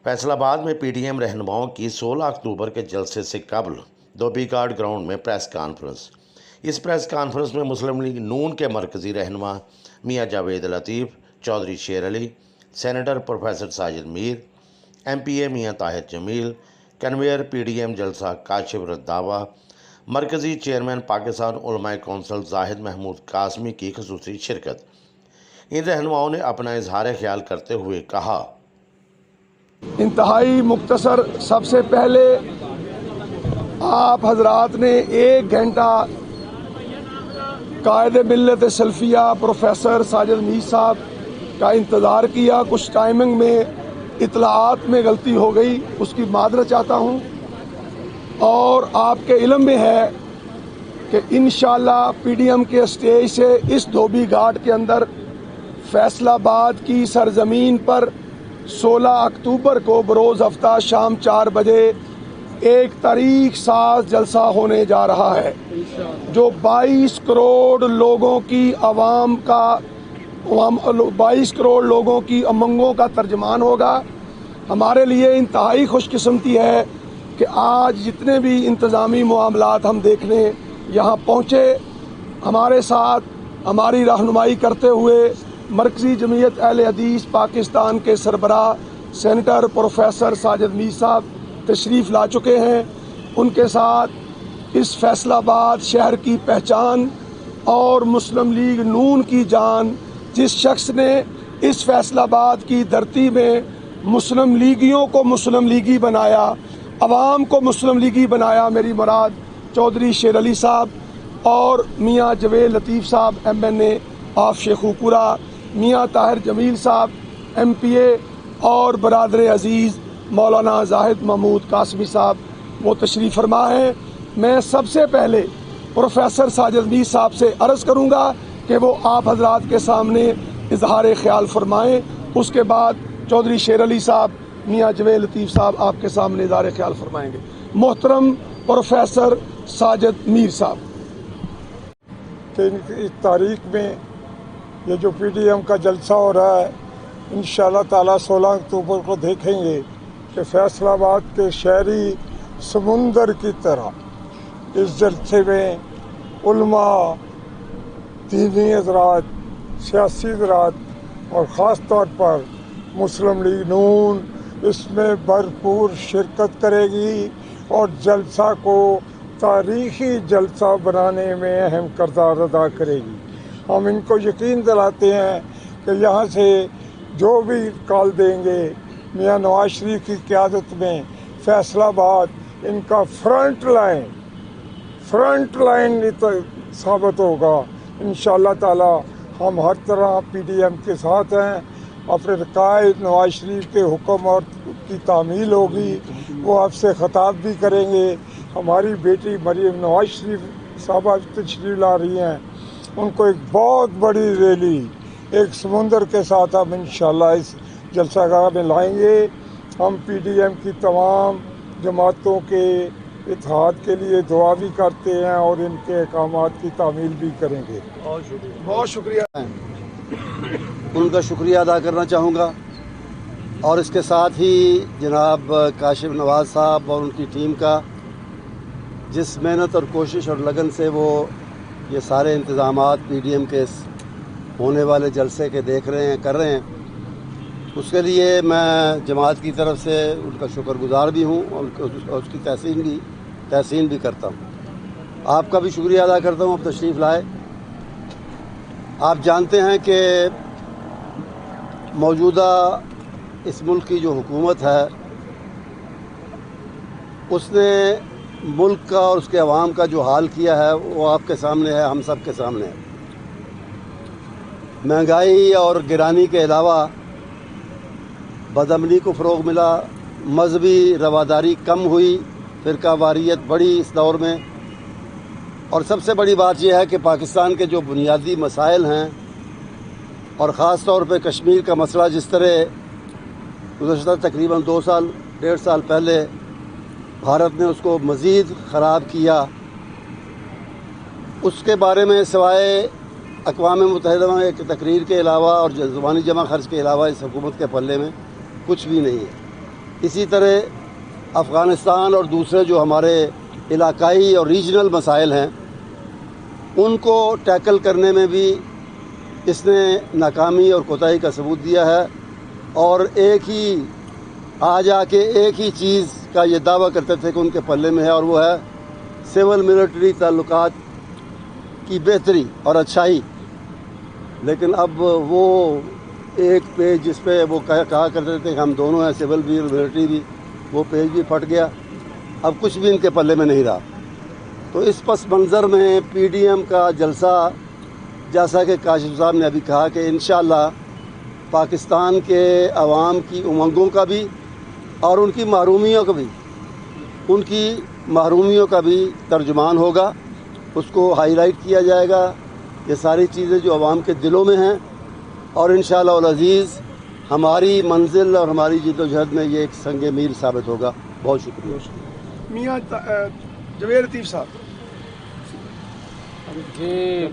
फैसला बाद में पीडीएम रहनुमाओं की 16 अक्टूबर के जलसे से कबल धोबी घाट ग्राउंड में प्रेस कॉन्फ्रेंस। इस प्रेस कॉन्फ्रेंस में मुस्लिम लीग नून के मरकज़ी रहनुमा मियाँ जावेद लतीफ़, चौधरी शेर Ali, senator professor Sajid Mir, MPA मियाँ ताहिर जमील, कन्वेयर पीडीएम जलसा काशिफ रद्दावा, मरकज़ी चेयरमैन पाकिस्तान उलमाए कौंसल जाहिद महमूद कासमी की खसूसी शिरकत। इन रहनुमाओं ने अपना इजहार ख्याल करते हुए कहा, इंतहाई मुख्तसर। सबसे पहले आप हजरात ने 1 घंटा कायद मिल्लत सल्फिया प्रोफेसर साजिद मीर साहब का इंतज़ार किया। कुछ टाइमिंग में इतलाआत में गलती हो गई, उसकी मादरत चाहता हूँ। और आपके इल्म में है कि इंशाअल्लाह पीडीएम के स्टेज से इस धोबी घाट के अंदर फैसलाबाद की सरजमीन पर 16 अक्टूबर को बरोज़ हफ्ता शाम 4 बजे एक तारीख साज जलसा होने जा रहा है, जो 22 करोड़ लोगों की आवाम का 22 करोड़ लोगों की उमंगों का तर्जमान होगा। हमारे लिए इंतहाई खुशकिस्मती है कि आज जितने भी इंतज़ामी मामलात हम देखने यहाँ पहुँचे, हमारे साथ हमारी रहनुमाई करते हुए मरकज़ी जमीयत अहले हदीस पाकिस्तान के सरबराह सेनेटर प्रोफेसर साजिद मीर साहब तशरीफ़ ला चुके हैं। उनके साथ इस फैसलाबाद शहर की पहचान और मुस्लिम लीग नून की जान, जिस शख्स ने इस फैसलाबाद की धरती में मुस्लिम लीगियों को मुस्लिम लीगी बनाया, अवाम को मुस्लिम लीगी बनाया, मेरी मुराद चौधरी शेर अली साहब और मियाँ जावेद लतीफ़ साहब MNA ऑफ शेखुपुरा, मियाँ ताहिर जमील साहब MPA और बरादर अजीज़ मौलाना जाहिद महमूद कासमी साहब वो तशरीफ़ फरमा हैं। मैं सबसे पहले प्रोफेसर साजिद मीर साहब से अर्ज़ करूँगा कि वो आप हजरात के सामने इजहार ख्याल फरमाएँ। उसके बाद चौधरी शेर अली साहब, मियाँ जावेद लतीफ़ साहब आपके सामने इजहार ख्याल फरमाएँगे। मोहतरम प्रोफेसर साजिद मीर साहब कि इस तारीख में ये जो पीडीएम का जलसा हो रहा है, इंशाअल्लाह ताला 16 अक्टूबर को देखेंगे कि फैसलाबाद के शहरी समुंदर की तरह इस जलसे में उलमा, दीनी हज़रात, सियासी हज़रात और ख़ास तौर पर मुस्लिम लीग नून इसमें भरपूर शिरकत करेगी और जलसा को तारीख़ी जलसा बनाने में अहम किरदार अदा करेगी। हम इनको यकीन दिलाते हैं कि यहाँ से जो भी कॉल देंगे मियाँ नवाज शरीफ की क़यादत में फैसलाबाद इनका फ्रंट लाइन साबित होगा। इंशाअल्लाह ताला हम हर तरह पीडीएम के साथ हैं। अपने कायद नवाज शरीफ के हुक्म और की तामील होगी, वो आपसे ख़िताब भी करेंगे। हमारी बेटी मरीम नवाज शरीफ साहबा तशरीफ़ ला रही हैं, उनको एक बहुत बड़ी रैली एक समुंदर के साथ हम इंशाअल्लाह इस जलसागाह में लाएंगे। हम पीडीएम की तमाम जमातों के इत्तेहाद के लिए दुआ भी करते हैं और इनके अहकामात की तामील भी करेंगे। बहुत शुक्रिया। उनका शुक्रिया अदा करना चाहूँगा और इसके साथ ही जनाब काशिफ नवाज साहब और उनकी टीम का जिस मेहनत और कोशिश और लगन से वो ये सारे इंतज़ामात पीडीएम के होने वाले जलसे के देख रहे हैं, कर रहे हैं, उसके लिए मैं जमात की तरफ से उनका शुक्रगुज़ार भी हूँ और उसकी तहसीन भी करता हूँ। आपका भी शुक्रिया अदा करता हूँ, आप तशरीफ़ लाए। आप जानते हैं कि मौजूदा इस मुल्क की जो हुकूमत है उसने मुल्क का और उसके अवाम का जो हाल किया है वो आपके सामने है, हम सब के सामने है। महंगाई और गिरानी के अलावा बदअमनी को फ़रोग़ मिला, मजहबी रवादारी कम हुई, फ़िरका वारियत बढ़ी इस दौर में। और सबसे बड़ी बात यह है कि पाकिस्तान के जो बुनियादी मसाइल हैं और ख़ास तौर पे कश्मीर का मसला जिस तरह गुज़श्ता तकरीबन 2-1.5 साल पहले भारत ने उसको मज़ीद ख़राब किया, उसके बारे में सिवाय अक़वाम मुत्तहिदा में एक तकरीर के अलावा और ज़ुबानी जमा खर्च के अलावा इस हुकूमत के पल्ले में कुछ भी नहीं है। اسی طرح افغانستان اور دوسرے جو ہمارے علاقائی اور ریجنل مسائل ہیں ان کو ٹیکل کرنے میں بھی اس نے ناکامی اور کوتاہی کا ثبوت دیا ہے، اور ایک ہی ایک ہی چیز کا یہ دعویٰ کرتے تھے کہ ان کے پلے میں ہے، اور وہ ہے سول ملٹری تعلقات کی بہتری اور اچھائی۔ لیکن اب وہ ایک پیج جس پہ وہ کہا کرتے تھے کہ ہم دونوں ہیں، سول بھی اور ملٹری بھی، وہ پیج بھی پھٹ گیا، اب کچھ بھی ان کے پلے میں نہیں رہا۔ تو اس پس منظر میں پی ڈی ایم کا جلسہ، جیسا کہ کاشف صاحب نے ابھی کہا کہ انشاءاللہ پاکستان کے عوام کی امنگوں کا بھی اور ان کی محرومیوں کا بھی ترجمان ہوگا، اس کو ہائی لائٹ کیا جائے گا، یہ ساری چیزیں جو عوام کے دلوں میں ہیں، اور انشاءاللہ العزیز ہماری منزل اور ہماری جد و جہد میں یہ ایک سنگ میل ثابت ہوگا۔ بہت شکریہ۔ میاں جاوید لطیف صاحب، جی،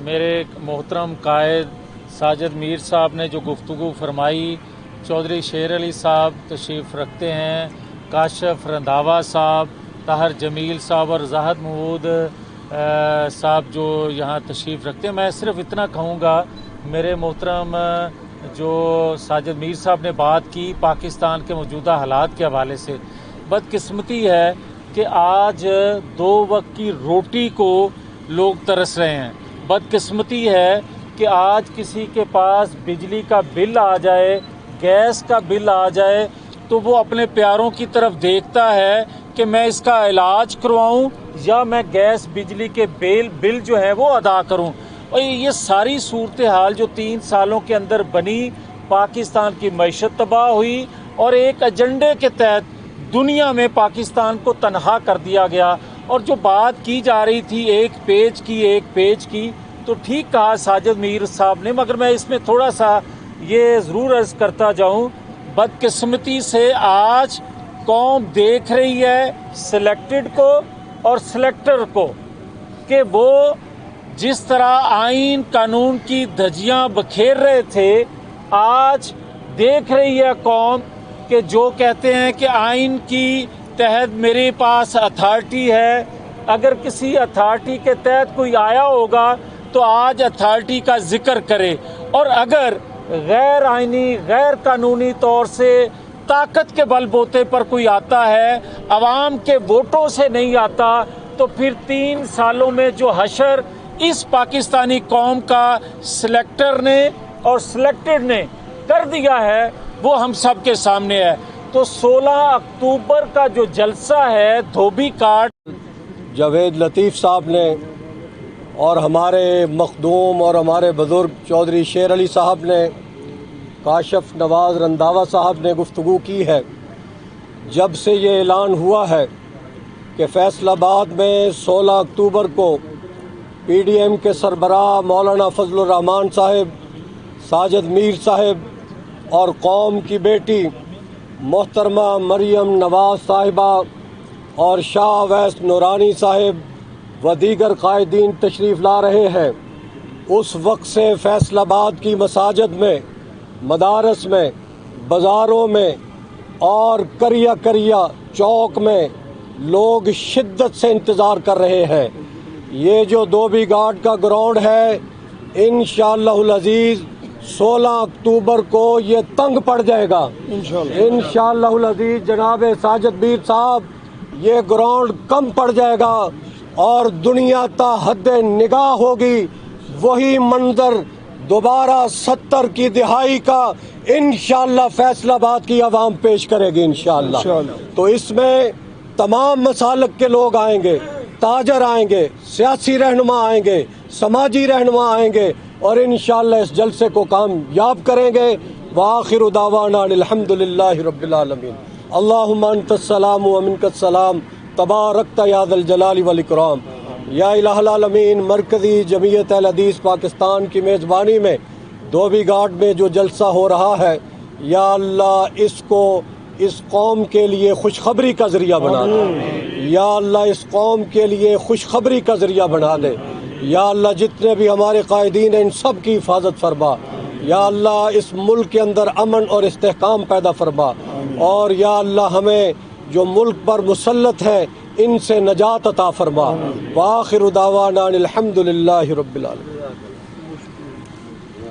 میرے محترم قائد ساجد میر صاحب نے جو گفتگو فرمائی، چودھری شیر علی صاحب تشریف رکھتے ہیں، کاشف رنداوا صاحب، طاہر جمیل صاحب اور زاہد محمود صاحب جو یہاں تشریف رکھتے ہیں، میں صرف اتنا کہوں گا، میرے محترم جو ساجد میر صاحب نے بات کی پاکستان کے موجودہ حالات کے حوالے سے، بدقسمتی ہے کہ آج 2 وقت کی روٹی کو لوگ ترس رہے ہیں۔ بدقسمتی ہے کہ آج کسی کے پاس بجلی کا بل آ جائے، گیس کا بل آ جائے، تو وہ اپنے پیاروں کی طرف دیکھتا ہے کہ میں اس کا علاج کرواؤں یا میں گیس بجلی کے بل جو ہے وہ ادا کروں۔ اور یہ ساری صورتحال جو 3 سالوں کے اندر بنی، پاکستان کی معیشت تباہ ہوئی اور ایک ایجنڈے کے تحت دنیا میں پاکستان کو تنہا کر دیا گیا۔ اور جو بات کی جا رہی تھی ایک پیج کی، تو ٹھیک کہا ساجد میر صاحب نے، مگر میں اس میں تھوڑا سا یہ ضرور عرض کرتا جاؤں، بدقسمتی سے آج قوم دیکھ رہی ہے سلیکٹڈ کو اور سلیکٹر کو کہ وہ جس طرح آئین قانون کی دھجیاں بکھیر رہے تھے، آج دیکھ رہی ہے قوم کہ جو کہتے ہیں کہ آئین کی تحت میرے پاس اتھارٹی ہے، اگر کسی اتھارٹی کے تحت کوئی آیا ہوگا تو آج اتھارٹی کا ذکر کرے، اور اگر غیر آئینی غیر قانونی طور سے طاقت کے بل بوتے پر کوئی آتا ہے، عوام کے ووٹوں سے نہیں آتا، تو پھر 3 سالوں میں جو حشر اس پاکستانی قوم کا سلیکٹر نے اور سلیکٹڈ نے کر دیا ہے وہ ہم سب کے سامنے ہے۔ تو 16 اکتوبر کا جو جلسہ ہے دھوبی کاٹ، جاوید لطیف صاحب نے اور ہمارے مخدوم اور ہمارے بزرگ چودھری شیر علی صاحب نے، کاشف نواز رنداوا صاحب نے گفتگو کی ہے، جب سے یہ اعلان ہوا ہے کہ فیصل آباد میں 16 اکتوبر کو پی ڈی ایم کے سربراہ مولانا فضل الرحمان صاحب، ساجد میر صاحب اور قوم کی بیٹی محترمہ مریم نواز صاحبہ اور شاہ ویس نورانی صاحب و دیگر قائدین تشریف لا رہے ہیں، اس وقت سے فیصل آباد کی مساجد میں، مدارس میں، بازاروں میں اور کریا چوک میں لوگ شدت سے انتظار کر رہے ہیں۔ یہ جو دھوبی گھاٹ کا گراؤنڈ ہے، انشاءاللہ العزیز 16 اکتوبر کو یہ تنگ پڑ جائے گا انشاءاللہ العزیز۔ جناب ساجد میر صاحب، یہ گراؤنڈ کم پڑ جائے گا اور دنیا تا حد نگاہ ہوگی، وہی منظر دوبارہ 70 کی دہائی کا انشاءاللہ فیصل آباد کی عوام پیش کرے گی انشاءاللہ۔ تو اس میں تمام مسالک کے لوگ آئیں گے، تاجر آئیں گے، سیاسی رہنما آئیں گے، سماجی رہنما آئیں گے، اور انشاءاللہ اس جلسے کو کامیاب کریں گے۔ وآخر دعوانا الحمدللہ رب العالمین۔ اللہم انت السلام و منک السلام، تبارکت یا ذا الجلال والاکرام۔ یا الہ العالمین، مرکزی جمعیت اہل حدیث پاکستان کی میزبانی میں دھوبی گھاٹ میں جو جلسہ ہو رہا ہے، یا اللہ اس کو اس قوم کے لیے خوشخبری کا ذریعہ بنا دے، یا اللہ اس قوم کے لیے خوشخبری کا ذریعہ بنا دے، یا اللہ جتنے بھی ہمارے قائدین ہیں ان سب کی حفاظت فرما، یا اللہ اس ملک کے اندر امن اور استحکام پیدا فرما، اور یا اللہ ہمیں جو ملک پر مسلط ہیں ان سے نجات عطا فرما۔ وآخر دعوانا الحمد للہ رب العالمین۔